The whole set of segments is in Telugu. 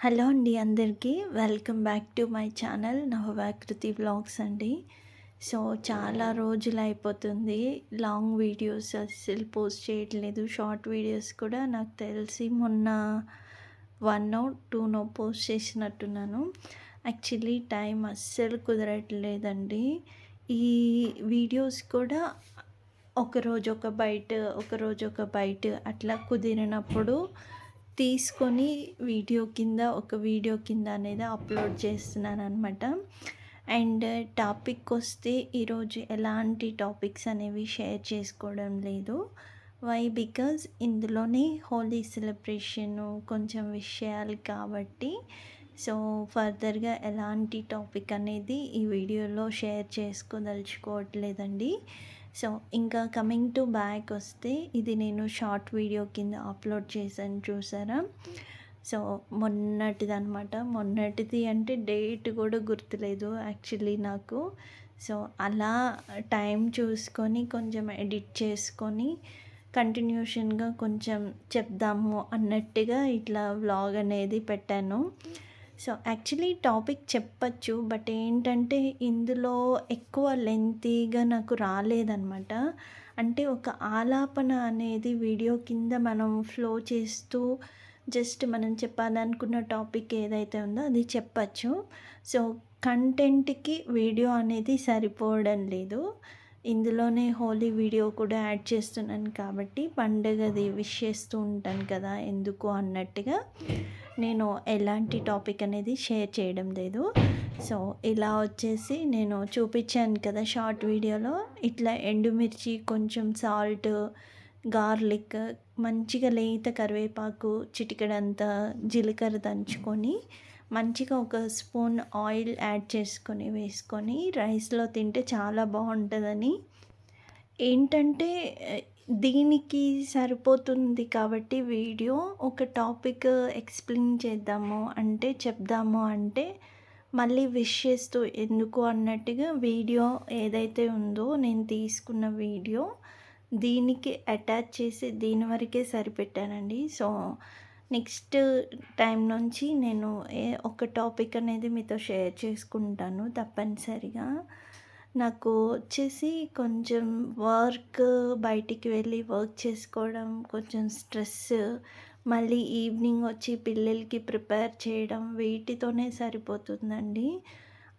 హలో అండి అందరికీ. Welcome back to my channel నవవాకృతి vlogs అండి. సో చాలా రోజులు అయిపోతుంది లాంగ్ వీడియోస్ అస్సలు పోస్ట్ చేయట్లేదు. షార్ట్ వీడియోస్ కూడా నాకు తెలిసి మొన్న 1 2 పోస్ట్ చేసినట్టున్నాను. యాక్చువల్లీ టైం అస్సలు కుదరట్లేదండి. ఈ వీడియోస్ కూడా ఒకరోజు ఒక బైట్, ఒకరోజు ఒక బైట్ అట్లా కుదిరినప్పుడు తీసుకొని వీడియో కింద అనేది అప్లోడ్ చేస్తున్నాను అనమాట. అండ్ టాపిక్ వస్తే ఈరోజు ఎలాంటి టాపిక్స్ అనేవి షేర్ చేసుకోవడం లేదు. వై బికాజ్ ఇందులోనే హోలీ సెలబ్రేషను కొంచెం విషయాలు కాబట్టి సో ఫర్దర్గా ఎలాంటి టాపిక్ అనేది ఈ వీడియోలో షేర్ చేసుకోదలుచుకోవట్లేదండి. సో ఇంకా కమింగ్ టు బ్యాక్ వస్తే ఇది నేను షార్ట్ వీడియో కింద అప్లోడ్ చేశాను చూసారా. సో మొన్నటిది అంటే డేట్ కూడా గుర్తులేదు యాక్చువల్లీ నాకు. సో అలా టైం చూసుకొని కొంచెం ఎడిట్ చేసుకొని కంటిన్యూషన్గా కొంచెం చెప్దాము అన్నట్టుగా ఇట్లా వ్లాగ్ అనేది పెట్టాను. సో యాక్చువల్లీ టాపిక్ చెప్పచ్చు, బట్ ఏంటంటే ఇందులో ఎక్కువ లెంతీగా నాకు రాలేదనమాట. అంటే ఒక ఆలాపన అనేది వీడియో కింద మనం ఫ్లో చేస్తూ జస్ట్ మనం చెప్పాలనుకున్న టాపిక్ ఏదైతే ఉందో అది చెప్పచ్చు. సో కంటెంట్కి వీడియో అనేది సరిపోవడం లేదు. ఇందులోనే హోలీ వీడియో కూడా యాడ్ చేస్తున్నాను కాబట్టి పండగది విష్ చేస్తూ ఉంటాను కదా ఎందుకు అన్నట్టుగా నేను ఎలాంటి టాపిక్ అనేది షేర్ చేయడం లేదు. సో ఇలా వచ్చేసి నేను చూపించాను కదా షార్ట్ వీడియోలో, ఇట్లా ఎండుమిర్చి, కొంచెం సాల్ట్, గార్లిక్, మంచిగా లేత కరివేపాకు, చిటికెడంత జీలకర్ర దంచుకొని మంచిగా ఒక స్పూన్ ఆయిల్ యాడ్ చేసుకొని వేసుకొని రైస్లో తింటే చాలా బాగుంటుందని. ఏంటంటే దీనికి సరిపోతుంది కాబట్టి వీడియో ఒక టాపిక్ ఎక్స్ప్లెయిన్ చెప్దాము అంటే మళ్ళీ విష్ చేస్తూ ఎందుకు అన్నట్టుగా వీడియో ఏదైతే ఉందో నేను తీసుకున్న వీడియో దీనికి అటాచ్ చేసి దీని వరకే సరిపెట్టానండి. సో నెక్స్ట్ టైం నుంచి నేను ఒక టాపిక్ అనేది మీతో షేర్ చేసుకుంటాను తప్పనిసరిగా. నాకు వచ్చేసి కొంచెం బయటికి వెళ్ళి వర్క్ చేసుకోవడం, కొంచెం స్ట్రెస్, మళ్ళీ ఈవినింగ్ వచ్చి పిల్లలకి ప్రిపేర్ చేయడం వీటితోనే సరిపోతుందండి.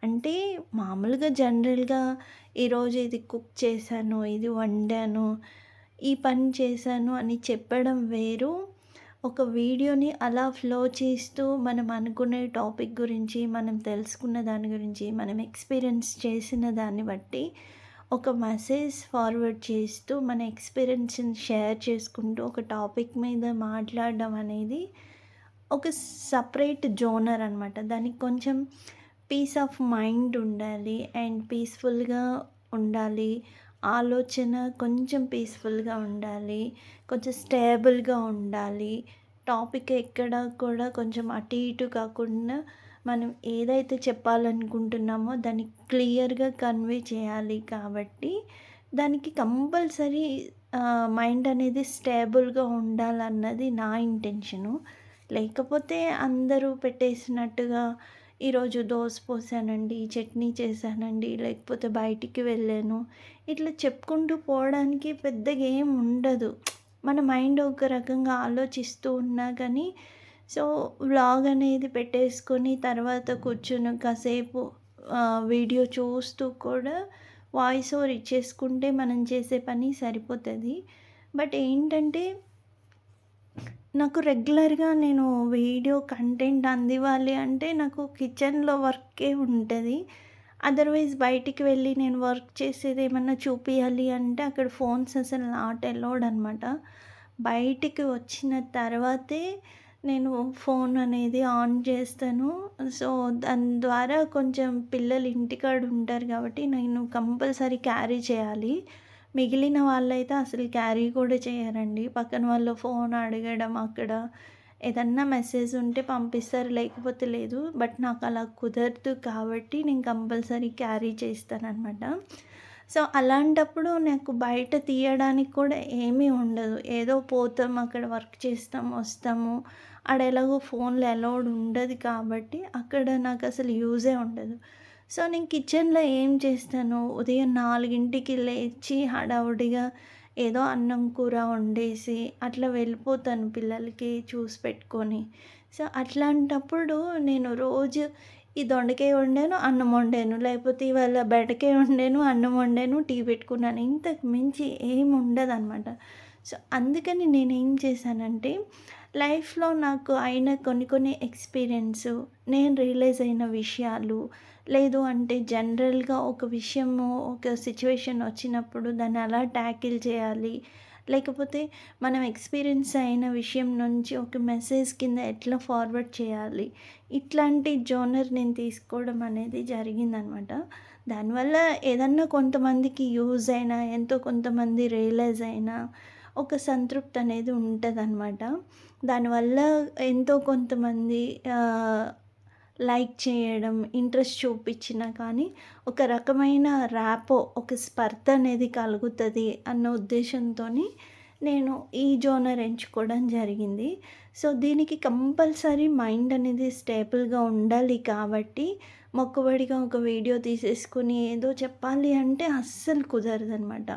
అంటే మామూలుగా జనరల్గా ఈరోజు ఇది కుక్ చేశాను, ఇది వండాను, ఈ పని చేశాను అని చెప్పడం వేరు. ఒక వీడియోని అలా ఫ్లో చేస్తూ మనం అనుకునే టాపిక్ గురించి, మనం తెలుసుకున్న దాని గురించి, మనం ఎక్స్పీరియన్స్ చేసిన దాన్ని బట్టి ఒక మెసేజ్ ఫార్వర్డ్ చేస్తూ మన ఎక్స్పీరియన్స్ని షేర్ చేసుకుంటూ ఒక టాపిక్ మీద మాట్లాడడం అనేది ఒక సపరేట్ జోనర్ అనమాట. దానికి కొంచెం పీస్ ఆఫ్ మైండ్ ఉండాలి అండ్ పీస్ఫుల్గా ఉండాలి. ఆలోచన కొంచెం పీస్ఫుల్గా ఉండాలి, కొంచెం స్టేబుల్గా ఉండాలి. టాపిక్ ఎక్కడ కూడా కొంచెం అటు ఇటు కాకుండా మనం ఏదైతే చెప్పాలనుకుంటున్నామో దాన్ని క్లియర్గా కన్వే చేయాలి. కాబట్టి దానికి కంపల్సరీ మైండ్ అనేది స్టేబుల్గా ఉండాలన్నది నా ఇంటెన్షను. లేకపోతే అందరూ పెట్టేసినట్టుగా ఈరోజు దోస పోసానండి, చట్నీ చేశానండి, లేకపోతే బయటికి వెళ్ళాను, ఇట్లా చెప్పుకుంటూ పోవడానికి పెద్దగా ఏం ఉండదు. మన మైండ్ ఒక రకంగా ఆలోచిస్తూ ఉన్నా కానీ సో వ్లాగ్ అనేది పెట్టేసుకొని తర్వాత కూర్చొని కాసేపు వీడియో చూస్తూ కూడా వాయిస్ ఓవర్ ఇచ్చేసుకుంటే మనం చేసే పని సరిపోతుంది. బట్ ఏంటంటే నాకు రెగ్యులర్గా నేను వీడియో కంటెంట్ అందివ్వాలి అంటే నాకు కిచెన్లో వర్కే ఉంటుంది. అదర్వైజ్ బయటికి వెళ్ళి నేను వర్క్ చేసేది ఏమన్నా చూపించాలి అంటే అక్కడ ఫోన్స్ అసలు నాట్ అలౌడ్ అనమాట. బయటికి వచ్చిన తర్వాతే నేను ఫోన్ అనేది ఆన్ చేస్తాను. సో దాని ద్వారా కొంచెం పిల్లలు ఇంటికాడ ఉంటారు కాబట్టి నేను కంపల్సరీ క్యారీ చేయాలి. మిగిలిన వాళ్ళైతే అసలు క్యారీ కూడా చేయరండి. పక్కన వాళ్ళు ఫోన్ అడగడం, అక్కడ ఏదన్నా మెసేజ్ ఉంటే పంపిస్తారు, లేకపోతే లేదు. బట్ నాకు అలా కుదరదు కాబట్టి నేను కంపల్సరీ క్యారీ చేస్తానన్నమాట. సో అలాంటప్పుడు నాకు బయట తీయడానికి కూడా ఏమీ ఉండదు. ఏదో పోతాం, అక్కడ వర్క్ చేస్తాం, వస్తాము ఆడ ఎలాగో ఫోన్‌లో అలౌడ్ ఉండదు కాబట్టి అక్కడ నాకసలు యూజే ఉండదు. సో, నేను కిచెన్‌లో ఏం చేస్తాను, ఉదయం 4కి లేచి హడావుడిగా ఏదో అన్నం, కూర వండేసి అట్లా వెళ్ళిపోతాను పిల్లలకి చూసి పెట్టుకొని. సో, అట్లాంటప్పుడు నేను రోజు ఈ దొండకాయ వండాను, అన్నం వండాను. లేకపోతే ఇవాళ బెండకాయ వండాను, అన్నం వండాను, టీ పెట్టుకున్నాను. ఇంతకు మించి ఏమి ఉండదనమాట. సో, అందుకని నేనేం చేశానంటే, లైఫ్‌లో నాకు అయిన కొన్ని కొన్ని ఎక్స్‌పీరియన్సు, నేను రియలైజ్ అయిన విషయాలు, లేదు అంటే జనరల్‌గా ఒక విషయము, ఒక సిట్యుయేషన్ వచ్చినప్పుడు దాన్ని ఎలా ట్యాకిల్ చేయాలి, లేకపోతే మనం ఎక్స్‌పీరియన్స్ అయిన విషయం నుంచి ఒక మెసేజ్ కింద ఎట్లా ఫార్వర్డ్ చేయాలి, ఇట్లాంటి జోనర్ నేను తీసుకోవడం అనేది జరిగిందనమాట. దానివల్ల ఏదన్నా కొంతమందికి యూజ్ అయినా, ఎంతో కొంతమంది రియలైజ్ అయినా ఒక సంతృప్తి అనేది ఉంటదనమాట. దానివల్ల ఎంతో కొంతమంది లైక్ చేయడం, ఇంట్రెస్ట్ చూపిచ్చినా కానీ ఒక రకమైన ర్యాపో, ఒక స్పర్ధ అనేది కలుగుతది అన్న ఉద్దేశంతోని నేను ఈ జోనర్ ఎంచుకోవడం జరిగింది. సో, దీనికి కంపల్సరీ మైండ్ అనేది స్టేబుల్‌గా ఉండాలి కాబట్టి, మొక్కుబడిగా ఒక వీడియో తీసేసుకొని ఏదో చెప్పాలి అంటే అస్సలు కుదరదనమాట.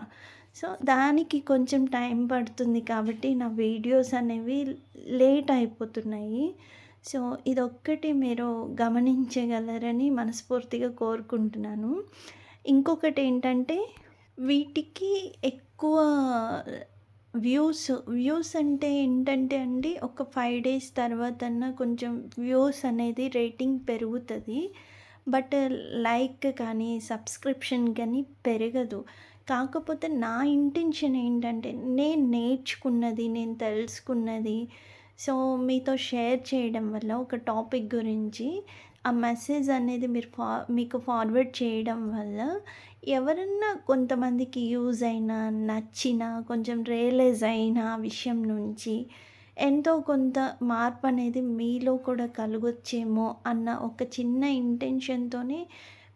సో, దానికి కొంచెం టైం పడుతుంది కాబట్టి నా వీడియోస్ అనేవి లేట్ అయిపోతున్నాయి. సో, ఇదొక్కటి మీరు గమనించగలరని మనస్ఫూర్తిగా కోరుకుంటున్నాను. ఇంకొకటేంటంటే, వీటికి ఎక్కువ వ్యూస్, వ్యూస్ అంటే ఏంటంటే అండి, ఒక 5 డేస్ తర్వాతన్నా కొంచెం వ్యూస్ అనేది రేటింగ్ పెరుగుతది. బట్ లైక్ కానీ, సబ్స్క్రిప్షన్ కానీ పెరగదు. కాకపోతే నా ఇంటెన్షన్ ఏంటంటే, నేను నేర్చుకున్నది, నేను తెలుసుకున్నది సో, మీతో షేర్ చేయడం వల్ల ఒక టాపిక్ గురించి ఆ మెసేజ్ అనేది మీకు ఫార్వర్డ్ చేయడం వల్ల ఎవరన్నా కొంతమందికి యూజ్ అయినా, నచ్చినా, కొంచెం రియలైజ్ అయిన ఆ విషయం నుంచి ఎంతో కొంత మార్పనేది మీలో కూడా కలగొచ్చేమో అన్న ఒక చిన్న ఇంటెన్షన్‌తోనే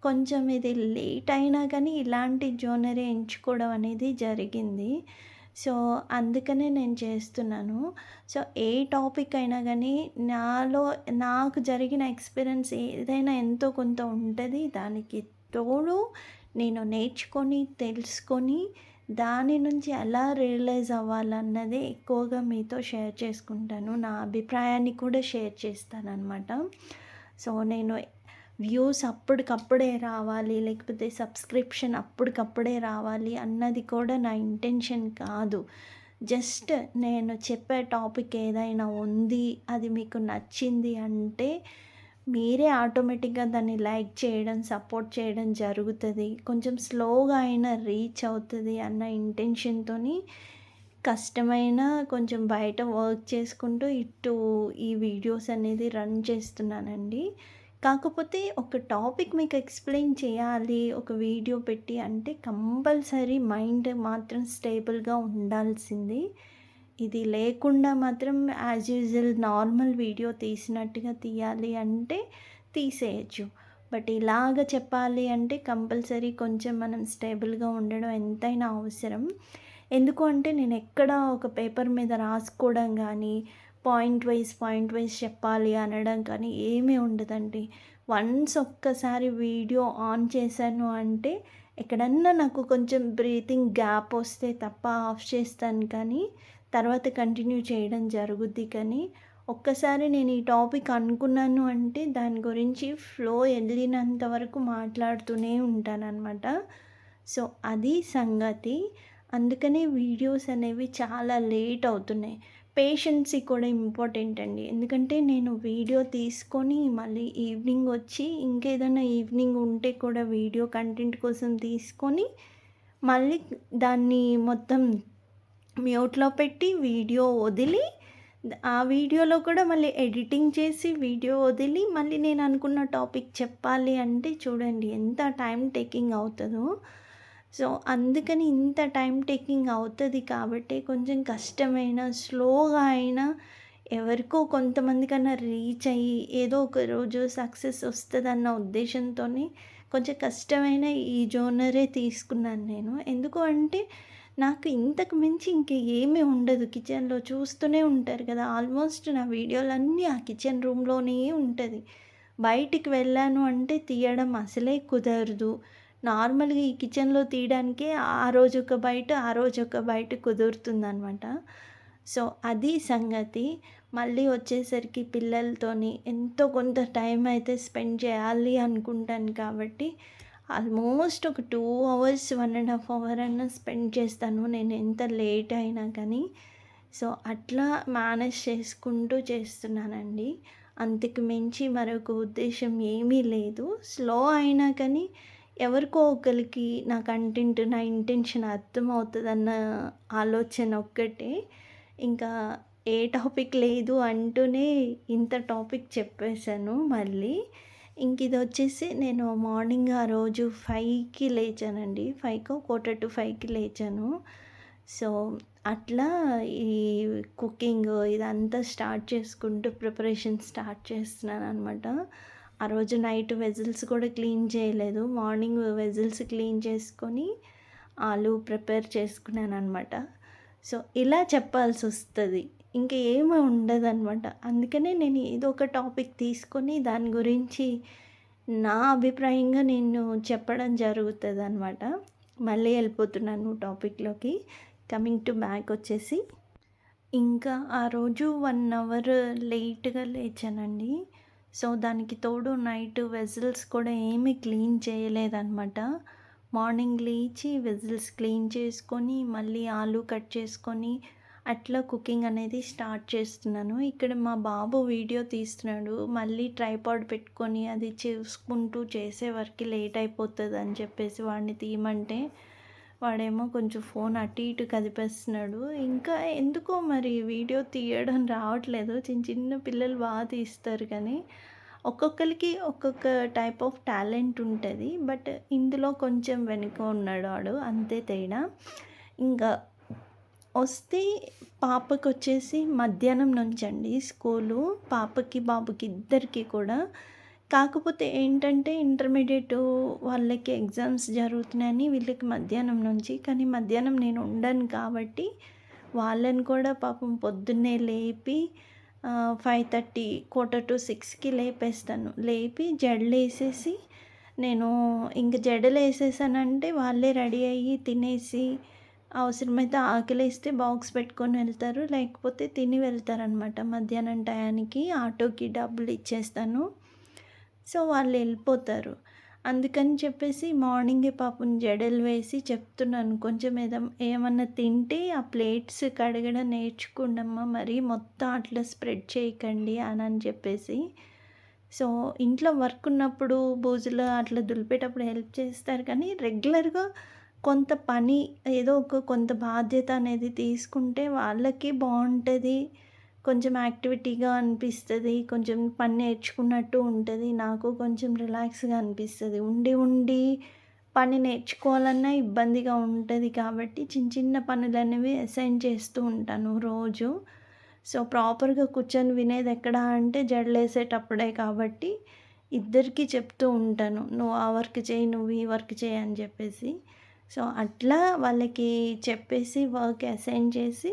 కొంచెం ఇది లేట్ అయినా కానీ ఇలాంటి జోనరే ఎంచుకోవడం అనేది జరిగింది. సో, అందుకనే నేను చేస్తున్నాను. సో, ఏ టాపిక్ అయినా గానీ నాలో నాకు జరిగిన ఎక్స్‌పీరియన్స్ ఏదైనా ఎంతో కొంత ఉంటది. దానికి తోడు నేను నేర్చుకొని, తెలుసుకొని, దాని నుంచి ఎలా రియలైజ్ అవ్వాలన్నదే ఎక్కువగా మీతో షేర్ చేసుకుంటాను. నా అభిప్రాయాన్ని కూడా షేర్ చేస్తాననమాట. సో, నేను వ్యూస్ అప్పటికప్పుడే రావాలి, లేకపోతే సబ్స్క్రిప్షన్ అప్పటికప్పుడే రావాలి అన్నది కూడా నా ఇంటెన్షన్ కాదు. జస్ట్ నేను చెప్పే టాపిక్ ఏదైనా ఉంది, అది మీకు నచ్చింది అంటే, మీరే ఆటోమేటిక్‌గా దాన్ని లైక్ చేయడం, సపోర్ట్ చేయడం జరుగుతది. కొంచెం స్లోగా అయినా రీచ్ అవుతది అన్న ఇంటెన్షన్‌తోని కష్టమైన కొంచెం బయట వర్క్ చేసుకుంటూ, ఇటు ఈ వీడియోస్ అనేది రన్ చేస్తున్నానండి. కాకపోతే ఒక టాపిక్ మీకు ఎక్స్‌ప్లెయిన్ చేయాలి, ఒక వీడియో పెట్టి అంటే కంపల్సరీ మైండ్ మాత్రం స్టేబుల్‌గా ఉండాల్సింది. ఇది లేకుండా మాత్రం యాజ్ యూజువల్ నార్మల్ వీడియో తీసినట్టుగా తీయాలి అంటే తీసేయొచ్చు. బట్ ఇలాగ చెప్పాలి అంటే కంపల్సరీ కొంచెం మనం స్టేబుల్‌గా ఉండడం ఎంతైనా అవసరం. ఎందుకు అంటే నేను ఎక్కడ ఒక పేపర్ మీద రాసుకోవడం గానీ, పాయింట్ వైస్ చెప్పాలి అనడం కానీ ఏమీ ఉండదండి. వన్స్ ఒక్కసారి వీడియో ఆన్ చేశాను అంటే ఎక్కడన్నా నాకు కొంచెం బ్రీతింగ్ గ్యాప్ వస్తే తప్ప ఆఫ్ చేస్తాను కానీ తర్వాత కంటిన్యూ చేయడం జరుగుద్ది. కానీ ఒక్కసారి నేను ఈ టాపిక్ అనుకున్నాను అంటే దాని గురించి ఫ్లో ఎళ్ళినంత వరకు మాట్లాడుతూనే ఉంటాననమాట. సో, అది సంగతి. అందుకనే వీడియోస్ అనేవి చాలా లేట్ అవుతున్నాయి. పేషెన్సీ కూడా ఇంపార్టెంట్ అండి. ఎందుకంటే నేను వీడియో తీసుకొని మళ్ళీ ఈవినింగ్ వచ్చి ఇంకేదైనా ఈవినింగ్ ఉంటే కూడా వీడియో కంటెంట్ కోసం తీసుకొని మళ్ళీ దాన్ని మొత్తం మ్యూట్‌లో పెట్టి వీడియో వదిలి ఆ వీడియోలో కూడా మళ్ళీ ఎడిటింగ్ చేసి వీడియో వదిలి మళ్ళీ నేను అనుకున్న టాపిక్ చెప్పాలి అంటే చూడండి ఎంత టైం టేకింగ్ అవుతదో. సో, అందుకని ఇంత టైం టేకింగ్ అవుతది కాబట్టే కొంచెం కష్టమైన, స్లోగా అయినా ఎవరికో కొంతమందికన్నా రీచ్ అయ్యి ఏదో ఒక రోజు సక్సెస్ వస్తదన్న ఉద్దేశంతోనే కొంచెం కష్టమైన ఈ జోనరే తీసుకున్నాను నేను. ఎందుకు అంటే నాకు ఇంతకు మించి ఇంక ఏమీ ఉండదు కిచెన్‌లో. చూస్తూనే ఉంటారు కదా! ఆల్మోస్ట్ నా వీడియోలన్నీ ఆ కిచెన్ రూమ్‌లోనే ఉంటది. బయటికి వెళ్ళాను అంటే తీయడం అసలే కుదరదు. నార్మల్‌గా ఈ కిచెన్‌లో తీయడానికే ఆ రోజొక బైట్, ఆ రోజొక బైట్ కుదురుతుందనమాట. సో, అది సంగతి. మళ్ళీ వచ్చేసరికి పిల్లలతోని ఎంతో కొంత టైం అయితే స్పెండ్ చేయాలి అనుకుంటాను కాబట్టి ఆల్మోస్ట్ ఒక 2 అవర్స్, 1 ½ అవర్ అన్నా స్పెండ్ చేస్తాను. నేను ఎంత లేట్ అయినా కానీ. సో, అట్లా మేనేజ్ చేసుకుంటూ చేస్తున్నానండి. అంతకు మించి మరొక ఉద్దేశ్యం ఏమీ లేదు. స్లో అయినా కానీ ఎవరికో ఒకళ్ళకి నా కంటెంట్, నా ఇంటెన్షన్ అర్థమవుతదన్న ఆలోచన ఒక్కటే. ఇంకా ఏ టాపిక్ లేదు అంటూనే ఇంత టాపిక్ చెప్పేసాను మళ్ళీ. ఇంకిదొచ్చేసి నేను మార్నింగ్ ఆ రోజు 5కి లేచానండి. 5కో 4:45కి లేచాను. సో, అట్లా ఈ కుకింగ్ ఇదంతా స్టార్ట్ చేసుకుంటూ ప్రిపరేషన్ స్టార్ట్ చేస్తున్నాననమాట. ఆ రోజు నైట్ వెజిల్స్ కూడా క్లీన్ చేయలేదు. మార్నింగ్ వెజిల్స్ క్లీన్ చేసుకొని ఆలు ప్రిపేర్ చేసుకున్నాననమాట. సో, ఇలా చెప్పాల్సొస్తది. ఇంక ఏమి ఉండదనమాట. అందుకనే నేను ఏదో ఒక టాపిక్ తీసుకొని దాని గురించి నా అభిప్రాయంగా నేను చెప్పడం జరుగుతదనమాట. మళ్ళీ వెళ్ళిపోతున్నాను టాపిక్‌లోకి. కమింగ్ టు బ్యాక్ వచ్చేసి, ఇంకా ఆ రోజు 1 అవర్ లేట్‌గా లేచానండి. సో, దానికి తోడు నైట్ వెజిల్స్ కూడా ఏమీ క్లీన్ చేయలేదనమాట. మార్నింగ్ లేచి వెజిల్స్ క్లీన్ చేసుకొని, మళ్ళీ ఆలు కట్ చేసుకొని, అట్లా కుకింగ్ అనేది స్టార్ట్ చేస్తున్నాను. ఇక్కడ మా బాబు వీడియో తీస్తున్నాడు. మళ్ళీ ట్రైపాడ్ పెట్టుకొని అది చూసుకుంటూ చేసే వరకి లేట్ అయిపోతదని చెప్పేసి వాడిని తీయమంటే, వాడేమో కొంచెం ఫోన్ అటు ఇటు కదిపేస్తున్నాడు. ఇంకా ఎందుకో మరి వీడియో తీయడం రావట్లేదు. చిన్న చిన్న పిల్లలు తీస్తారు కానీ, ఒక్కొక్కళ్ళకి ఒక్కొక్క టైప్ ఆఫ్ టాలెంట్ ఉంటది. బట్ ఇందులో కొంచెం వెనుక ఉన్నాడు వాడు. అంతే తేడా. ఇంకా వస్తే పాపకొచ్చేసి మధ్యాహ్నం నుంచండి స్కూలు. పాపకి, బాబుకి ఇద్దరికీ కూడా. కాకపోతే ఏంటంటే ఇంటర్మీడియేట్ వాళ్ళకి ఎగ్జామ్స్ జరుగుతున్నాయని వీళ్ళకి మధ్యాహ్నం నుంచి. కానీ మధ్యాహ్నం నేను ఉండను కాబట్టి వాళ్ళని కూడా పాపం పొద్దున్నే లేపి 5:30, 5:45కి లేపేస్తాను. లేపి జడలేసేసి నేను ఇంక జడలేసేసానంటే వాళ్ళే రెడీ అయ్యి తినేసి అవసరమైతే ఆకలేస్తే బాక్స్ పెట్టుకొని వెళ్తారు. లేకపోతే తిని వెళ్తారనమాట. మధ్యాహ్నం టయానికి ఆటోకి డబ్బులు ఇచ్చేస్తాను. సో, వాళ్ళు వెళ్ళిపోతారు. అందుకని చెప్పేసి మార్నింగే పాపం జడలు వేసి చెప్తున్నాను. కొంచెం ఏమన్నా తింటే ఆ ప్లేట్స్ కడగడం నేర్చుకోండమ్మా. మరీ మొత్తం అట్లా స్ప్రెడ్ చేయకండి అని చెప్పేసి. సో, ఇంట్లో వర్క్ ఉన్నప్పుడు బూజులు అట్లా దులిపేటప్పుడు హెల్ప్ చేస్తారు కానీ రెగ్యులర్‌గా కొంత పని ఏదో ఒక కొంత బాధ్యత అనేది తీసుకుంటే వాళ్ళకి బావుంటది. కొంచెం యాక్టివిటీగా అనిపిస్తది. కొంచెం పని నేర్చుకున్నట్టు ఉంటది. నాకు కొంచెం రిలాక్స్‌గా అనిపిస్తది. ఉండి ఉండి పని నేర్చుకోవాలన్నా ఇబ్బందిగా ఉంటది కాబట్టి చిన్న చిన్న పనులనేవి అసైన్ చేస్తూ ఉంటాను రోజు. సో, ప్రాపర్‌గా కూర్చొని వినేదెక్కడ అంటే జడలేసేటప్పుడే కాబట్టి ఇద్దరికీ చెప్తూ ఉంటాను. "నువ్వు ఆ వర్క్ చెయి, నువ్వు ఈ వర్క్ చెయి" అని చెప్పేసి. సో, అట్లా వాళ్ళకి చెప్పేసి వర్క్ అసైన్ చేసి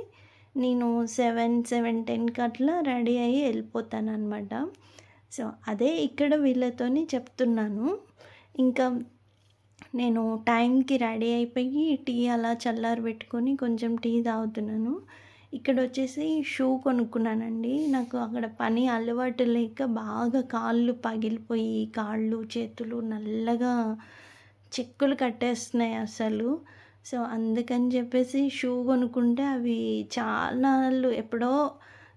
నేను 7:10కి అట్లా రెడీ అయ్యి వెళ్ళిపోతాననమాట. సో, అదే ఇక్కడ వీళ్ళతోని చెప్తున్నాను. ఇంకా నేను టైంకి రెడీ అయిపోయి టీ అలా చల్లారబెట్టుకొని కొంచెం టీ తాగుతున్నాను. ఇక్కడొచ్చేసి షూ కొనుక్కున్నానండి. నాకు అక్కడ పని అలవాటు లేక బాగా కాళ్ళు పగిలిపోయి, కాళ్ళు, చేతులు నల్లగా చెక్కులు కట్టేస్తున్నాయి అసలు. సో, అందుకని చెప్పేసి షూ కొనుక్కుంటే అవి చాలాళ్ళు ఎప్పుడో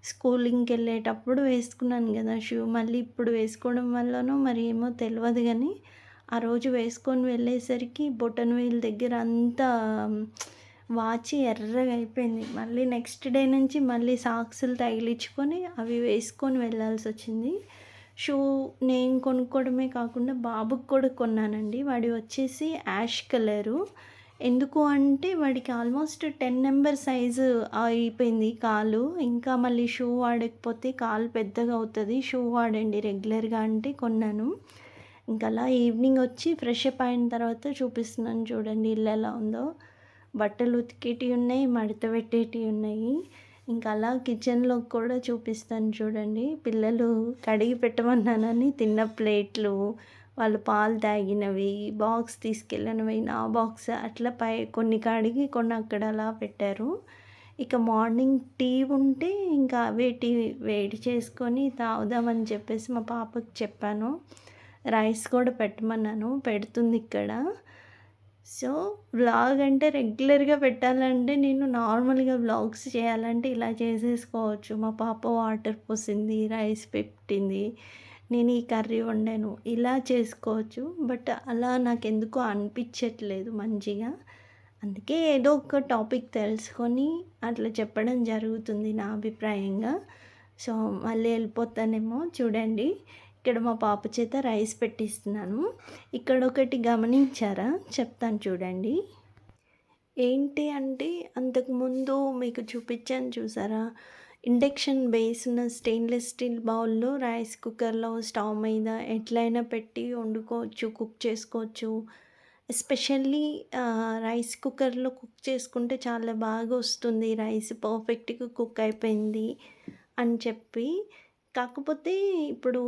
స్కూలింగ్‌కెళ్ళేటప్పుడు వేసుకున్నాను గదా! షూ. మళ్ళీ ఇప్పుడు వేసుకోవడం వల్లనో మరి ఏమో తెలవదు గానీ, ఆ రోజు వేసుకొని వెళ్ళేసరికి బొటనవేలు దగ్గర అంతా వాచి ఎర్రగా అయిపోయింది. మళ్ళీ నెక్స్ట్ డే నుంచి మళ్ళీ సాక్సులు తగిలించుకొని అవి వేసుకొని వెళ్ళాల్సొచ్చింది. షూ నేను కొనుక్కోవడమే కాకుండా బాబుకి కూడా కొన్నానండి. వాడివి వచ్చేసి యాష్ కలరు. ఎందుకు అంటే వాడికి ఆల్మోస్ట్ 10 నంబర్ సైజు అయిపోయింది కాలు. ఇంకా మళ్ళీ షూ వాడకపోతే కాలు పెద్దగా అవుతది. షూ వాడండి రెగ్యులర్‌గా అంటే కొన్నాను. ఇంకలా ఈవినింగ్ వచ్చి ఫ్రెష్ అప్ అయిన తర్వాత చూపిస్తున్నాను చూడండి ఇల్లు ఎలా ఉందో. బట్టలు ఉతికేటివి ఉన్నాయి, మడత పెట్టేటివి ఉన్నాయి. ఇంకా అలా కిచెన్‌లో కూడా చూపిస్తాను చూడండి. పిల్లలు కడిగి పెట్టమన్నానని తిన్న ప్లేట్లు, వాళ్ళు పాలు తాగినవి, బాక్స్ తీసుకెళ్ళినవి, నా బాక్స్ అట్లా కొన్ని కడిగి కొన్ని అక్కడ అలా పెట్టారు. ఇక మార్నింగ్ టీ ఉంటే ఇంకా అవే టీ వేడి చేసుకొని తాగుదామని చెప్పేసి మా పాపకి చెప్పాను. రైస్ కూడా పెట్టమన్నాను, పెడుతుంది ఇక్కడ. సో, వ్లాగ్ అంటే రెగ్యులర్‌గా పెట్టాలంటే నేను నార్మల్‌గా వ్లాగ్స్ చేయాలంటే ఇలా చేసేసుకోవచ్చు. మా పాప వాటర్ పోసింది, రైస్ పెట్టింది, నేను ఈ కర్రీ వండాను, ఇలా చేసుకోవచ్చు. బట్ అలా నాకెందుకో అనిపించట్లేదు మంచిగా. అందుకే ఏదో ఒక టాపిక్ తెలుసుకొని అట్లా చెప్పడం జరుగుతుంది నా అభిప్రాయంగా. సో, మళ్ళీ వెళ్ళిపోతానేమో చూడండి. ఇక్కడ మా పాప చేత రైస్ పెట్టిస్తున్నాను. ఇక్కడ ఒకటి గమనించారా? చెప్తాను చూడండి. ఏంటి అంటే అంతకుముందు మీకు చూపించాను చూసారా? ఇండక్షన్ బేస్ ఉన్న స్టెయిన్‌లెస్ స్టీల్ బౌల్‌లో రైస్ కుక్కర్‌లో స్టవ్ మీద ఎట్లైనా పెట్టి వండుకోవచ్చు, కుక్ చేసుకోవచ్చు. ఎస్పెషల్లీ రైస్ కుక్కర్‌లో కుక్ చేసుకుంటే చాలా బాగా వస్తుంది. రైస్ పర్ఫెక్ట్‌గా కుక్ అయిపోయింది అని చెప్పి. కాకపోతే ఇప్పుడు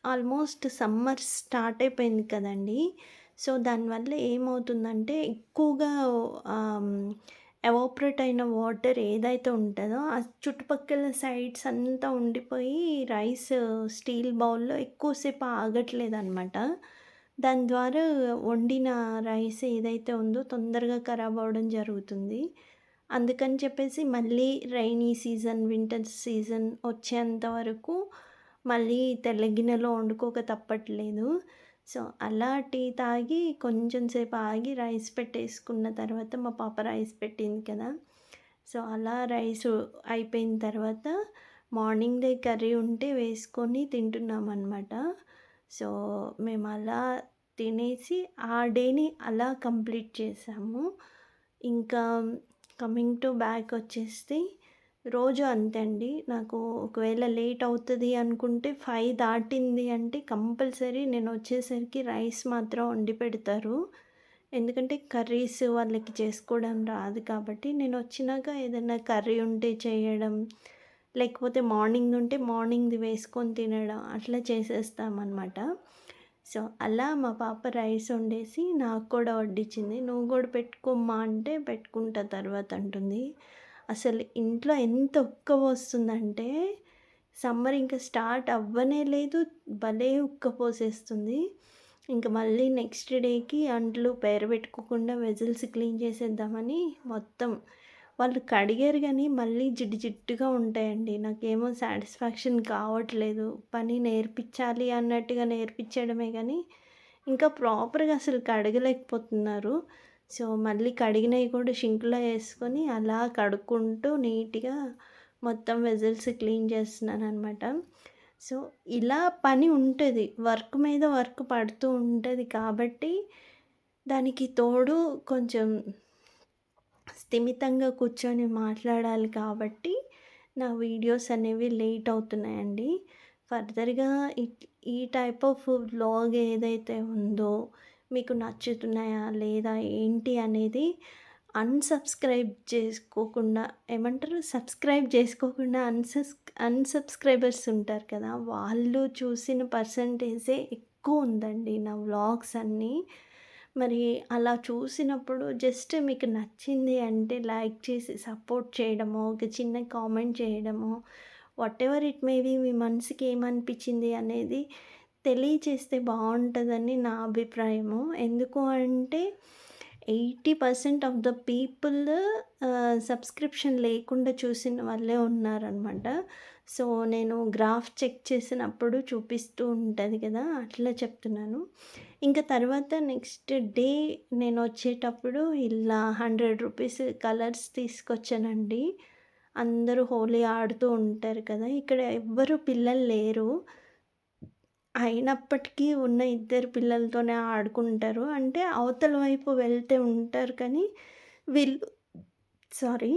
ఆల్మోస్ట్ సమ్మర్ స్టార్ట్ అయిపోయింది కదండీ! సో, దానివల్ల ఏమవుతుందంటే ఎక్కువగా ఆహ్, ఎవాపరేట్ అయిన వాటర్ ఏదైతే ఉంటదో ఆ చుట్టుపక్కల సైడ్స్ అంతా ఉండిపోయి రైస్ స్టీల్ బౌల్‌లో ఎక్కువసేపు ఆగట్లేదనమాట. దాని ద్వారా వండిన రైస్ ఏదైతే ఉందో తొందరగా ఖరాబ్ అవ్వడం జరుగుతుంది. అందుకని చెప్పేసి మళ్ళీ రైనీ సీజన్, వింటర్ సీజన్ వచ్చేంత వరకు మళ్ళీ తెల్ల గిన్నెలో వండుకోక తప్పట్లేదు. సో, అలా టీ తాగి కొంచెం సేపు ఆగి రైస్ పెట్టేసుకున్న తర్వాత మా పాప రైస్ పెట్టింది కదా! సో, అలా రైసు అయిపోయిన తర్వాత మార్నింగ్‌దే కర్రీ ఉంటే వేసుకొని తింటున్నామనమాట. సో, మేము అలా తినేసి ఆ డేని అలా కంప్లీట్ చేసాము. ఇంకా కమింగ్ టు బ్యాక్ వచ్చేస్తే రోజు అంతే అండి. నాకు ఒకవేళ లేట్ అవుతది అనుకుంటే 5 దాటింది అంటే కంపల్సరీ నేను వచ్చేసరికి రైస్ మాత్రం వండి పెడతారు. ఎందుకంటే కర్రీస్ వాళ్ళకి చేసుకోవడం రాదు కాబట్టి నేను వచ్చినాక ఏదైనా కర్రీ ఉంటే చేయడం, లేకపోతే మార్నింగ్ ఉంటే మార్నింగ్‌ది వేసుకొని తినడం అట్లా చేసేస్తామనమాట. సో, అలా మా పాప రైస్ వండేసి నాకు కూడా వడ్డించింది. "నువ్వు కూడా పెట్టుకోమ్మా" అంటే పెట్టుకుంటా తర్వాత అంటుంది. అసలు ఇంట్లో ఎంత ఉక్కబోస్తుందంటే సమ్మర్ ఇంకా స్టార్ట్ అవ్వనే లేదు. భలే ఉక్కపోసేస్తుంది. ఇంక మళ్ళీ నెక్స్ట్ డేకి అంట్లు పేరబెట్టుకోకుండా వెజిల్స్ క్లీన్ చేసేద్దామని మొత్తం వాళ్ళు కడిగారు గానీ మళ్ళీ జిడ్డు జిడ్డుగా ఉంటాయండి. నాకేమో సాటిస్ఫాక్షన్ కావట్లేదు. పని నేర్పించాలి అన్నట్టుగా నేర్పించడమే గానీ ఇంకా ప్రాపర్‌గా అసలు కడగలేకపోతున్నారు. సో, మళ్ళీ కడిగినవి కూడా షింక్‌లో ఏసుకొని అలా కడుక్కుంటూ నీట్‌గా మొత్తం వెజల్స్ క్లీన్ చేస్తున్నాననమాట. సో, ఇలా పని ఉంటది. వర్క్ మీద వర్క్ పడుతూ ఉంటది కాబట్టి, దానికి తోడు కొంచెం స్థిమితంగా కూర్చొని మాట్లాడాలి కాబట్టి, నా వీడియోస్ అనేవి లేట్ అవుతున్నాయండి. ఫర్దర్‌గా ఈ టైప్ ఆఫ్ వ్లాగ్ ఏదైతే ఉందో, మీకు నచ్చుతున్నాయా? లేదా? ఏంటి? అనేది అన్‌సబ్స్క్రైబ్ చేసుకోకుండా ఏమంటారు? సబ్స్క్రైబ్ చేసుకోకుండా అన్‌సబ్స్క్రైబర్స్ ఉంటారు కదా! వాళ్ళు చూసిన పర్సెంటేజే ఎక్కువుందండి నా వ్లాగ్స్ అన్నీ. మరి అలా చూసినప్పుడు జస్ట్ మీకు నచ్చింది అంటే లైక్ చేసి సపోర్ట్ చేయడమో, ఒక చిన్న కామెంట్ చేయడమో, వాటెవర్ ఇట్ మే బీ మీ మనసుకి ఏమనిపించింది అనేది తెలియచేస్తే బావుంటదని నా అభిప్రాయము. ఎందుకు అంటే 80% ఆఫ్ ద పీపుల్ సబ్స్క్రిప్షన్ లేకుండా చూసిన వాళ్ళే ఉన్నారనమాట. సో, నేను గ్రాఫ్ చెక్ చేసినప్పుడు చూపిస్తూ ఉంటది కదా! అట్లా చెప్తున్నాను. ఇంకా తర్వాత నెక్స్ట్ డే నేనొచ్చేటప్పుడు ఇలా రూ. 100 కలర్స్ తీసుకొచ్చానండి. అందరూ హోలీ ఆడుతూ ఉంటారు కదా! ఇక్కడ ఎవ్వరు పిల్లలు లేరు. అయినప్పటికీ ఉన్న ఇద్దరు పిల్లలతోనే ఆడుకుంటారు. అంటే అవతల వైపు వెళ్తే ఉంటారు కానీ వీళ్ళు సారీ.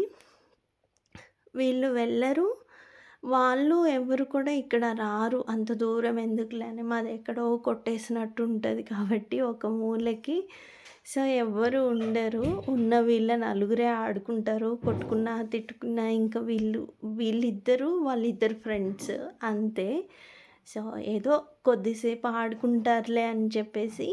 వీళ్ళు వెళ్ళరు. వాళ్ళు ఎవరు కూడా ఇక్కడ రారు. అంత దూరం ఎందుకులే అని మాదెక్కడో కొట్టేసినట్టు ఉంటది కాబట్టి ఒక మూలకి సో, ఎవ్వరు ఉండరు. ఉన్న వీళ్ళ నలుగురే ఆడుకుంటారు. కొట్టుకున్నా, తిట్టుకున్నా ఇంకా వీళ్ళిద్దరు, వాళ్ళిద్దరు ఫ్రెండ్స్ అంతే. సో, ఏదో కొద్దిసేపు ఆడుకుంటారులే అని చెప్పేసి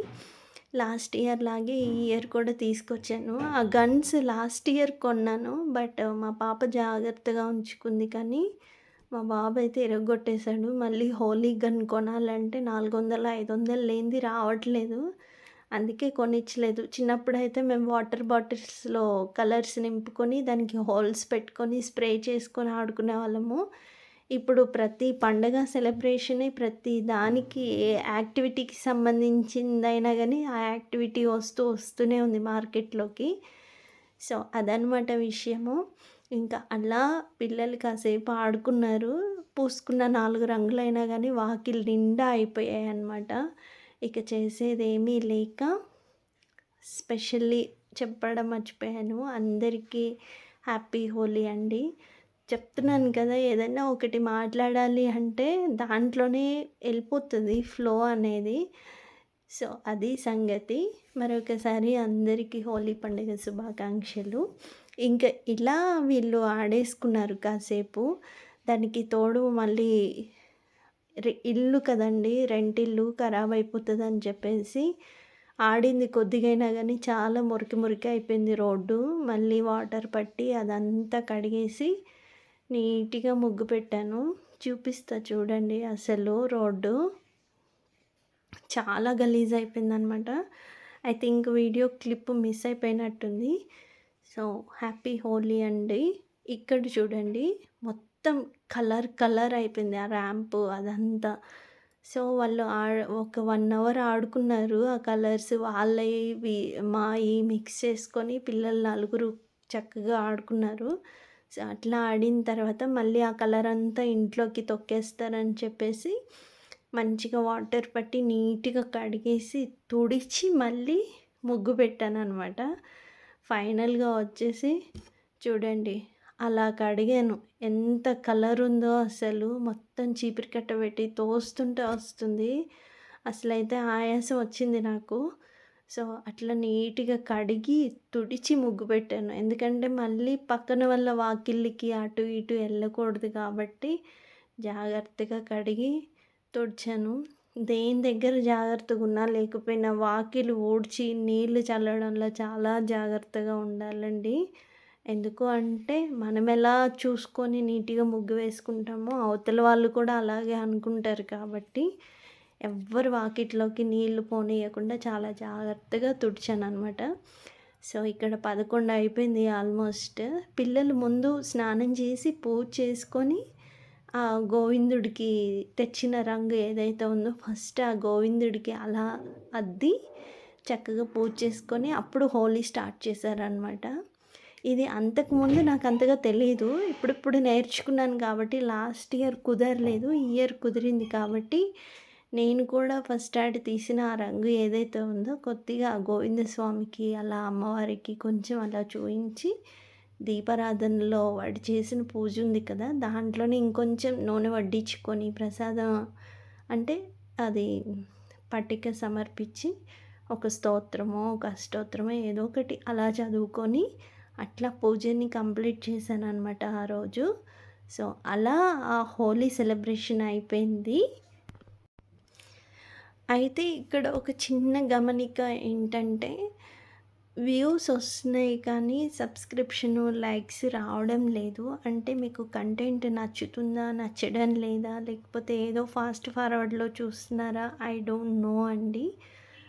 లాస్ట్ ఇయర్ లాగే ఈ ఇయర్ కూడా తీసుకొచ్చాను. ఆ గన్స్ లాస్ట్ ఇయర్ కొన్నాను. బట్ మా పాప జాగ్రత్తగా ఉంచుకుంది కానీ, మా బాబైతే ఇరగ్గొట్టేసాడు. మళ్ళీ హోలీ గన్ కొనాలంటే 400, 500 లేనిది రావట్లేదు. అందుకే కొనిచ్చలేదు. చిన్నప్పుడైతే మేము వాటర్ బాటిల్స్‌లో కలర్స్ నింపుకొని దానికి హోల్స్ పెట్టుకొని స్ప్రే చేసుకొని ఆడుకునేవాళ్ళము. ఇప్పుడు ప్రతి పండగ సెలబ్రేషనే ప్రతి దానికి ఏ యాక్టివిటీకి సంబంధించిందైనా గానీ ఆ యాక్టివిటీ వస్తూనే ఉంది మార్కెట్‌లోకి. సో, అదనమాట విషయము. ఇంకా అలా పిల్లలు కాసేపు ఆడుకున్నారు. పూసుకున్న 4 రంగులైనా గానీ వాకిలి నిండా అయిపోయాయన్నమాట. ఇక చేసేదేమీ లేక స్పెషల్లీ చెప్పడం మర్చిపోయాను. అందరికీ హ్యాపీ హోలీ అండి. చెప్తున్నాను కదా! ఏదైనా ఒకటి మాట్లాడాలి అంటే దాంట్లోనే వెళ్ళిపోతది ఫ్లో అనేది. సో, అది సంగతి. మరొకసారి అందరికీ హోలీ పండుగ శుభాకాంక్షలు. ఇంక ఇలా వీళ్ళు ఆడేసుకున్నారు కాసేపు. దానికి తోడు మళ్ళీ ఇల్లు కదండీ! రెంటిల్లు ఖరాబయిపోతదని చెప్పేసి ఆడింది కొద్దిగైనా గానీ చాలా మురికి అయిపోయింది రోడ్డు. మళ్ళీ వాటర్ పట్టి అదంతా కడిగేసి నీట్‌గా ముగ్గు పెట్టాను. చూపిస్తా చూడండి అసలు రోడ్డు. చాలా గలీజ్ అయిపోయిందనమాట. I think video clip miss అయిపోయినట్టుంది. సో, హ్యాపీ హోలీ అండి. ఇక్కడ చూడండి మొత్తం కలర్ అయిపోయింది ఆ ర్యాంపు అదంతా. సో, వాళ్ళు ఒక 1 అవర్ ఆడుకున్నారు. ఆ కలర్స్ వాళ్ళయి, మాయి మిక్స్ చేసుకొని పిల్లలు నలుగురు చక్కగా ఆడుకున్నారు. సో, అట్లా ఆడిన తర్వాత మళ్ళీ ఆ కలర్ అంతా ఇంట్లోకి తొక్కేస్తారని చెప్పేసి మంచిగా వాటర్ పట్టి నీట్‌గా కడిగేసి, తుడిచి మళ్ళీ ముగ్గు పెట్టాననమాట. ఫైనల్‌గా వచ్చేసి చూడండి అలా కడిగాను. ఎంత కలర్ ఉందో అసలు. మొత్తం చీపిరి కట్ట పెట్టి తోస్తుంటే వస్తుంది. అసలైతే ఆయాసం వచ్చింది నాకు. సో, అట్లా నీట్‌గా కడిగి, తుడిచి ముగ్గు పెట్టాను. ఎందుకంటే మళ్ళీ పక్కన వాళ్ళ వాకిళ్ళకి అటు ఇటు వెళ్ళకూడదు కాబట్టి జాగ్రత్తగా కడిగి తుడిచాను. దేని దగ్గర జాగ్రత్తగున్నా లేకపోయినా వాకిలి ఊడ్చి నీళ్లు చల్లడంలో చాలా జాగ్రత్తగా ఉండాలండి. ఎందుకు అంటే మనం ఎలా చూసుకొని నీట్‌గా ముగ్గు వేసుకుంటామో అవతల వాళ్ళు కూడా అలాగే అనుకుంటారు కాబట్టి ఎవ్వరు వాకిట్లోకి నీళ్లు పోనీయకుండా చాలా జాగ్రత్తగా తుడిచాననమాట. సో, ఇక్కడ 11 అయిపోయింది ఆల్మోస్ట్. పిల్లలు ముందు స్నానం చేసి పూజ చేసుకొని ఆ గోవిందుడికి తెచ్చిన రంగు ఏదైతే ఉందో ఫస్ట్ ఆ గోవిందుడికి అలా అద్ది చక్కగా పూజ చేసుకొని అప్పుడు హోలీ స్టార్ట్ చేశారనమాట. ఇది అంతకుముందు నాకు అంతగా తెలీదు. ఇప్పుడిప్పుడు నేర్చుకున్నాను కాబట్టి లాస్ట్ ఇయర్ కుదరలేదు. ఈ ఇయర్ కుదిరింది కాబట్టి నేను కూడా ఫస్ట్ తీసిన ఆ రంగు ఏదైతే ఉందో కొద్దిగా గోవింద స్వామికి అలా అమ్మవారికి కొంచెం అలా చూయించి దీపారాధనలో వాడు చేసిన పూజ ఉంది కదా! దాంట్లోనే ఇంకొంచెం నూనె వడ్డించుకొని ప్రసాదం అంటే అది పట్టిక సమర్పించి ఒక స్తోత్రమో, ఒక అష్టోత్తరమో ఏదో ఒకటి అలా చదువుకొని అట్లా పూజని కంప్లీట్ చేశాననమాట ఆ రోజు. సో, అలా ఆ హోలీ సెలబ్రేషన్ అయిపోయింది. అయితే ఇక్కడ ఒక చిన్న గమనిక ఏంటంటే వ్యూస్ వస్తున్నాయి కానీ సబ్స్క్రిప్షను, లైక్స్ రావడం లేదు. అంటే మీకు కంటెంట్ నచ్చుతుందా? నచ్చడం లేదా? లేకపోతే ఏదో ఫాస్ట్ ఫార్వర్డ్‌లో చూస్తున్నారా? ఐ డోంట్ నో అండి.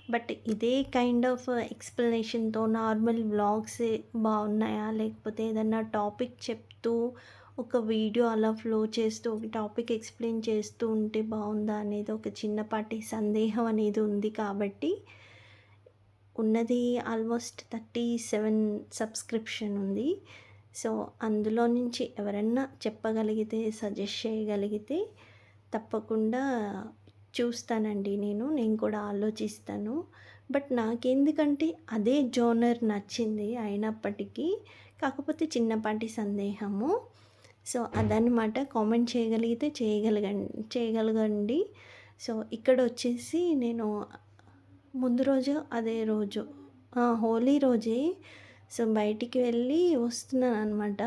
బట్ ఇదే కైండ్ ఆఫ్ ఎక్స్‌ప్లనేషన్‌తో నార్మల్ వ్లాగ్సే బాగున్నాయా? లేకపోతే ఏదన్నా టాపిక్ చెప్తూ ఒక వీడియో అలా ఫ్లో చేస్తూ ఒక టాపిక్ ఎక్స్‌ప్లెయిన్ చేస్తూ ఉంటే బాగుందా అనేది ఒక చిన్నపాటి సందేహం అనేది ఉంది కాబట్టి ఉన్నది ఆల్మోస్ట్ 37 సబ్స్క్రిప్షన్ ఉంది. సో, అందులో నుంచి ఎవరన్నా చెప్పగలిగితే, సజెస్ట్ చేయగలిగితే తప్పకుండా చూస్తానండి నేను కూడా ఆలోచిస్తాను. బట్ నాకెందుకంటే అదే జోనర్ నచ్చింది అయినప్పటికీ, కాకపోతే చిన్నపాటి సందేహము. సో, అదనమాట. కామెంట్ చేయగలిగితే చేయగలగండి. సో, ఇక్కడొచ్చేసి నేను ముందు రోజు, అదే రోజు హోలీ రోజే. సో, బయటికి వెళ్ళి వస్తున్నాననమాట.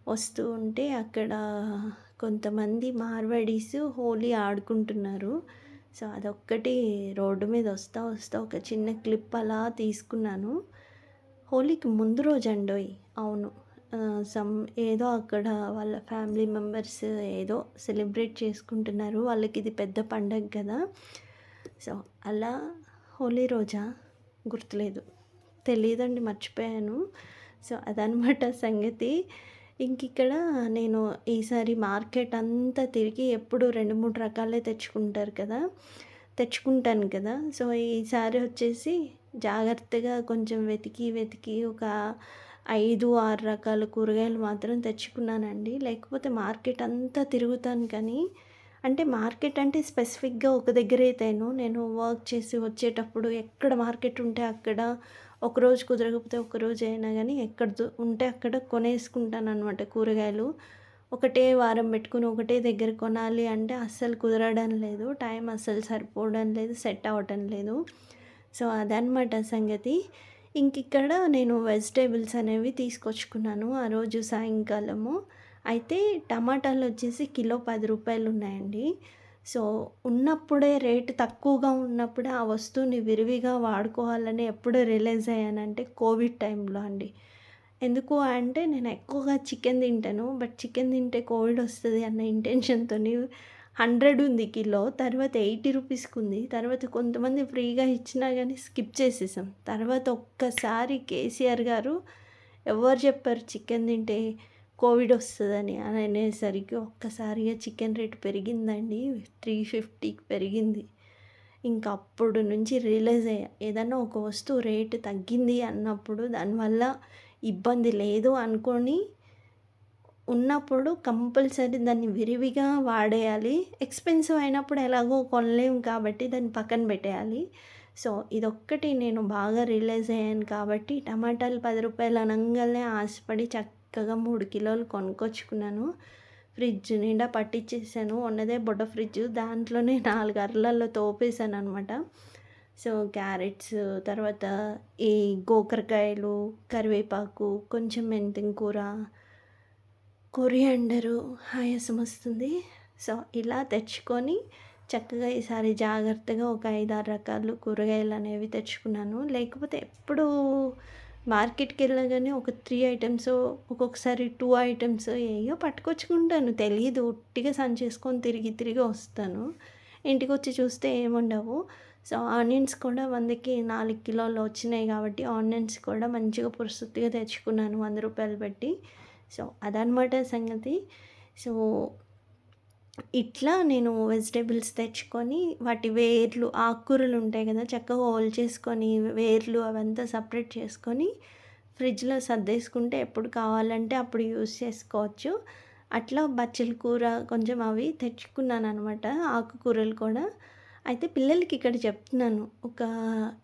వస్తూ ఉంటే అక్కడ కొంతమంది మార్వాడీస్ హోలీ ఆడుకుంటున్నారు. సో, అదొక్కటి రోడ్డు మీద వస్తా, వస్తా ఒక చిన్న క్లిప్ అలా తీసుకున్నాను. హోలీకి ముందు రోజండోయ్! అవును. సమ్ ఏదో అక్కడ వాళ్ళ ఫ్యామిలీ మెంబర్స్ ఏదో సెలబ్రేట్ చేసుకుంటున్నారు. వాళ్ళకిది పెద్ద పండగ గదా! సో, అలా హోలీ రోజా? గుర్తులేదు. తెలీదండి, మర్చిపోయాను. సో, అదనమాట సంగతి. ఇంకిక్కడ నేను ఈసారి మార్కెట్ అంతా తిరిగి ఎప్పుడు 2, 3 రకాలే తెచ్చుకుంటాను కదా! సో, ఈసారి వచ్చేసి జాగ్రత్తగా కొంచెం వెతికి ఒక 5, 6 రకాల కూరగాయలు మాత్రం తెచ్చుకున్నానండి. లేకపోతే మార్కెట్ అంతా తిరుగుతాను కానీ అంటే మార్కెట్ అంటే స్పెసిఫిక్‌గా ఒక దగ్గరే తేను. నేను వర్క్ చేసి వచ్చేటప్పుడు ఎక్కడ మార్కెట్ ఉంటే అక్కడ, ఒకరోజు కుదరకపోతే ఒకరోజు అయినా గానీ ఎక్కడ ఉంటే అక్కడ కొనేసుకుంటాననమాట కూరగాయలు. ఒకటే వారం పెట్టుకొని ఒకటే దగ్గర కొనాలి అంటే అస్సలు కుదరడం లేదు. టైం అస్సలు సరిపోవడం లేదు. సెట్ అవ్వటం లేదు. సో, అదనమాట సంగతి. ఇంకిక్కడ నేను వెజిటేబుల్స్ అనేవి తీసుకొచ్చుకున్నాను ఆ రోజు సాయంకాలము. అయితే టమాటాలొచ్చేసి కిలో రూ. 10 ఉన్నాయండి. సో, ఉన్నప్పుడే రేటు తక్కువగా ఉన్నప్పుడే ఆ వస్తువుని విరివిగా వాడుకోవాలని ఎప్పుడు రియలైజ్ అయ్యానంటే కోవిడ్ టైంలో అండి. ఎందుకు అంటే నేను ఎక్కువగా చికెన్ తింటాను. బట్ చికెన్ తింటే కోవిడ్ వస్తది అన్న ఇంటెన్షన్‌తోని 100 ఉంది కిలో. తర్వాత 80 రూపీస్‌కి ఉంది. తర్వాత కొంతమంది ఫ్రీగా ఇచ్చినా గానీ స్కిప్ చేసేసాం. తర్వాత ఒక్కసారి కేసీఆర్ గారు ఎవరు చెప్పారు చికెన్ తింటే కోవిడ్ వస్తదని అని అనేసరికి ఒక్కసారిగా చికెన్ రేట్ పెరిగిందండి. 350కి పెరిగింది. ఇంక అప్పుడు నుంచి రియలైజ్ అయ్యా. ఏదన్నా ఒక వస్తువు రేటు తగ్గింది అన్నప్పుడు దానివల్ల ఇబ్బంది లేదు అనుకోని ఉన్నప్పుడు కంపల్సరీ దాన్ని విరివిగా వాడేయాలి. ఎక్స్‌పెన్సివ్ అయినప్పుడు ఎలాగో కొనలేము కాబట్టి దాన్ని పక్కన పెట్టేయాలి. సో, ఇదొక్కటి నేను బాగా రియలైజ్ అయ్యాను కాబట్టి టమాటాలు రూ. 10 అనంగాల్నే ఆశపడి చక్కగా 3 కిలోలు కొనుక్కొచ్చుకున్నాను. ఫ్రిడ్జ్ నిండా పట్టిచ్చేసాను. ఉన్నదే బుడ్డ ఫ్రిడ్జ్. దాంట్లోనే 4 అరలల్లో తోపేసాననమాట. సో, క్యారెట్స్, తర్వాత ఈ గోకరకాయలు, కరివేపాకు, కొంచెం మెంతిన కూర, కొరియాండరు ఆయాసం వస్తుంది. సో, ఇలా తెచ్చుకొని చక్కగా ఈసారి జాగ్రత్తగా ఒక 5, 6 రకాలు కూరగాయలనేవి తెచ్చుకున్నాను. లేకపోతే ఎప్పుడూ మార్కెట్‌కెళ్ళగానే ఒక 3 ఐటెమ్స్, ఒక్కొక్కసారి 2 ఐటెమ్స్ ఏయో పట్టుకొచ్చుకుంటాను. తెలీదు. ఉట్టిగా సంచేసుకొని తిరిగి వస్తాను. ఇంటికొచ్చి చూస్తే ఏముండవు. సో, ఆనియన్స్ కూడా 100కి 4 కిలోలు వచ్చినాయి కాబట్టి ఆనియన్స్ కూడా మంచిగా పుర్సుత్తుగా తెచ్చుకున్నాను రూ. 100 పెట్టి. సో, అదనమాట సంగతి. సో, ఇట్లా నేను వెజిటబుల్స్ తెచ్చుకొని వాటి వేర్లు, ఆకుకూరలు ఉంటాయి కదా! చక్కగా ఒలిచేసుకొని వేర్లు అవంతా సపరేట్ చేసుకొని ఫ్రిడ్జ్‌లో సర్దేసుకుంటే ఎప్పుడు కావాలంటే అప్పుడు యూజ్ చేసుకోవచ్చు. అట్లా బచ్చల కూర కొంచెం అవి తెచ్చుకున్నాననమాట. ఆకుకూరలు కూడా. అయితే పిల్లలకి ఇక్కడ చెప్తున్నాను. ఒక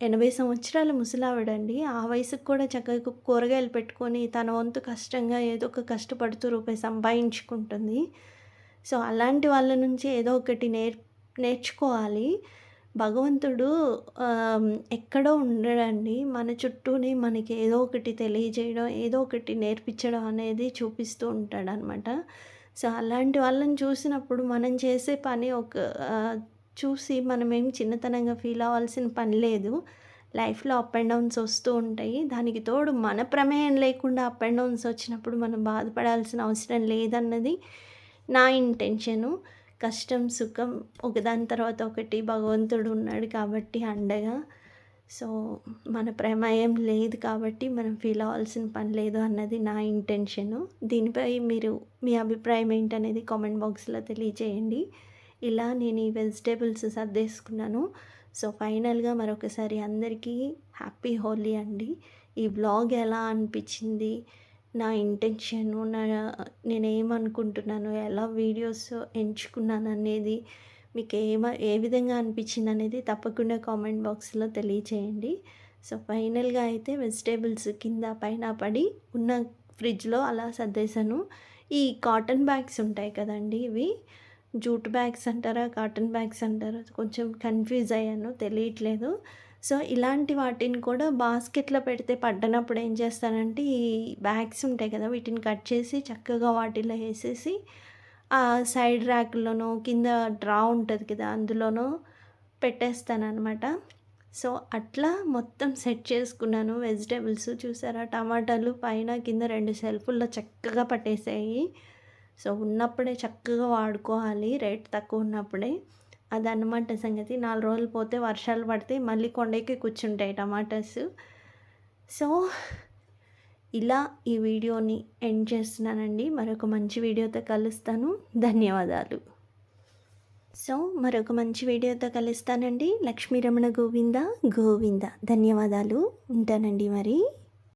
80 సంవత్సరాల ముసలావిడండి. ఆ వయసుకి కూడా చక్కగా కూరగాయలు పెట్టుకొని తన వంతు కష్టంగా ఏదో ఒక కష్టపడుతూ రూపాయి సంపాదించుకుంటుంది. సో, అలాంటి వాళ్ళ నుంచి ఏదో ఒకటి నేర్చుకోవాలి. భగవంతుడు ఎక్కడో ఉండడండి. మన చుట్టూనే మనకి ఏదో ఒకటి తెలియజేయడం, ఏదో ఒకటి నేర్పించడం అనేది చూపిస్తూ ఉంటాడనమాట. సో, అలాంటి వాళ్ళని చూసినప్పుడు మనం చేసే పని చూసి మనమేం చిన్నతనంగా ఫీల్ అవ్వాల్సిన పని లేదు. లైఫ్‌లో అప్ అండ్ డౌన్స్ వస్తూ ఉంటాయి. దానికి తోడు మన ప్రమేయం లేకుండా అప్ అండ్ డౌన్స్ వచ్చినప్పుడు మనం బాధపడాల్సిన అవసరం లేదన్నది నా ఇంటెన్షను. కష్టం, సుఖం ఒకదాని తర్వాత ఒకటి భగవంతుడు ఉన్నాడు కాబట్టి అండగా. సో, మన ప్రమేయం లేదు కాబట్టి మనం ఫీల్ అవ్వాల్సిన పని లేదు అన్నది నా ఇంటెన్షను. దీనిపై మీరు మీ అభిప్రాయం ఏంటనేది కామెంట్ బాక్స్‌లో తెలియజేయండి. ఇలా నేను ఈ వెజిటబుల్స్ సర్దేసుకున్నాను. సో, ఫైనల్‌గా మరొకసారి అందరికీ హ్యాపీ హోలీ అండి. ఈ వ్లాగ్ ఎలా అనిపించింది? నా ఇంటెన్షను, నేనేమనుకుంటున్నాను, ఎలా వీడియోస్ ఎంచుకున్నాననేది మీకు ఏ విధంగా అనిపించిందనేది తప్పకుండా కామెంట్ బాక్స్‌లో తెలియచేయండి. సో, ఫైనల్‌గా అయితే వెజిటబుల్స్ కింద పైన పడి ఉన్న ఫ్రిడ్జ్‌లో అలా సర్దేశాను. ఈ కాటన్ బ్యాగ్స్ ఉంటాయి కదండీ! ఇవి జూట్ బ్యాగ్స్ అంటారా? కాటన్ బ్యాగ్స్ అంటారా? కొంచెం కన్‌ఫ్యూజ్ అయ్యాను. తెలియట్లేదు. సో, ఇలాంటి వాటిని కూడా బాస్కెట్‌లో పెడితే పడ్డనప్పుడు ఏం చేస్తానంటే, ఈ బ్యాగ్స్ ఉంటాయి కదా! వీటిని కట్ చేసి చక్కగా వాటిలో ఏసేసి, ఆ సైడ్ ర్యాక్‌ల్లోనో, కింద డ్రా ఉంటది కదా! అందులోనో పెట్టేస్తాననమాట. సో, అట్లా మొత్తం సెట్ చేసుకున్నాను. వెజిటబుల్స్ చూసారా? టమాటాలు పైన, కింద 2 షెల్ఫుల్లో చక్కగా పట్టేసాయి. సో, ఉన్నప్పుడే చక్కగా వాడుకోవాలి. రేట్ తక్కువున్నప్పుడే. అదనమాట సంగతి. 4 రోజులు పోతే వర్షాలు పడితే మళ్ళీ కొండెక్కి కూర్చుంటాయి టమాటాసు. సో, ఇలా ఈ వీడియోని ఎండ్ చేస్తున్నానండి. మరొక మంచి వీడియోతో కలుస్తాను. ధన్యవాదాలు. సో, మరొక మంచి వీడియోతో కలుస్తానండి. లక్ష్మీ రమణ గోవింద గోవింద. ధన్యవాదాలు. ఉంటానండి మరి.